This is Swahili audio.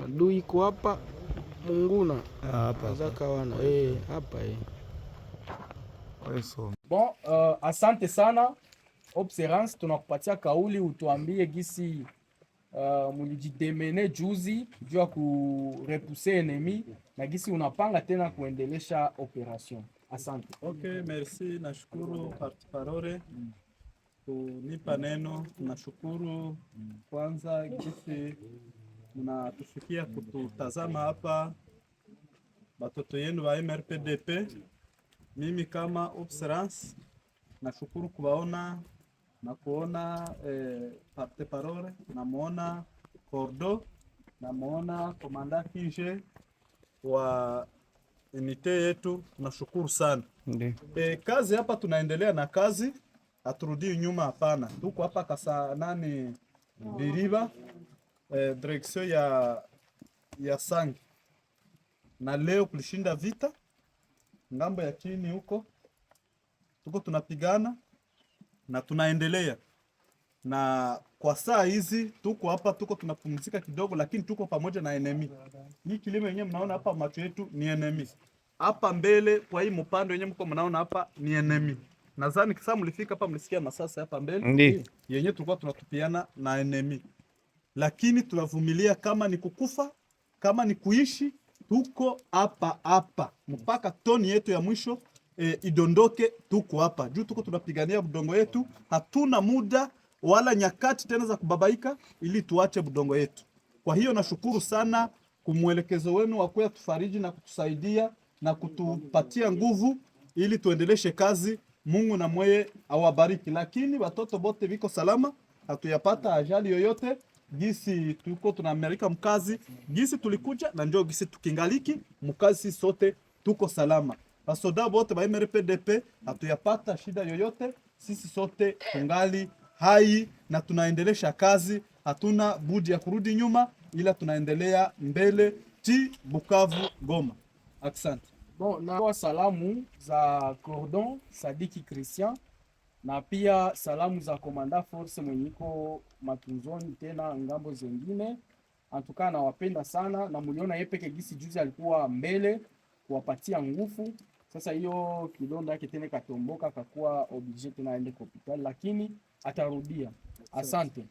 Adui iko hapa Munguna. Hapa. Zakawana. Hapa Bon, asante sana Observance, tunakupatia kauli utuambie gisi mulijidemene juzi juu ya kurepuse enemi na gisi unapanga tena kuendelesha operation. Asante. Okay, merci, nashukuru Parole kunipa neno. Nashukuru kwanza gisi mnatufikia kututazama hapa batoto yenu wa MRPDP. Mimi kama Observance nashukuru kuwaona na kuona Parole, namuona Cordo, namuona komanda Kije wa unite yetu, tunashukuru sana. Kazi hapa tunaendelea na kazi, haturudi nyuma, hapana. Tuko hapa Kasanani Biriba, direction ya Sangi, na leo kulishinda vita ngambo ya chini huko, tuko tunapigana na tunaendelea, na kwa saa hizi tuko hapa, tuko tunapumzika kidogo, lakini tuko pamoja na enemy. Hii kilimo yenyewe mnaona hapa macho yetu ni enemy. Hapa mbele kwa hii mpando yenyewe mko mnaona hapa ni enemy. Nadhani kisa mlifika hapa mlisikia masasa hapa mbele yenyewe tulikuwa tunatupiana na enemy. Lakini tunavumilia, kama ni kukufa, kama ni kuishi, tuko hapa mpaka toni yetu ya mwisho idondoke. Tuko hapa juu, tuko tunapigania budongo yetu. Hatuna muda wala nyakati tena za kubabaika ili tuache budongo yetu. Kwa hiyo nashukuru sana kumwelekezo wenu wa kuya tufariji na kutusaidia na kutupatia nguvu ili tuendeleshe kazi. Mungu na mweye awabariki. Lakini watoto bote viko salama, hatuyapata ajali yoyote. Gisi tuko tunamerika mkazi, gisi tulikuja na njoo gisi tukingaliki mkazi, sote tuko salama. Basoda bote ba MRPDP hatuyapata shida yoyote, sisi sote tungali hai na tunaendelesha kazi. Hatuna budi ya kurudi nyuma, ila tunaendelea mbele. Bukavu, Goma. Asante. Bon, na salamu za Cordon Sadiki Christian na pia salamu za Komanda Force mwenyiko matunzoni tena ngambo zengine. Antukaa nawapenda sana, na muliona yepeke gisi juzi alikuwa mbele kuwapatia nguvu. Sasa hiyo kidonda yake tena katomboka, kakuwa oblige tena aende hospitali, lakini atarudia. Asante.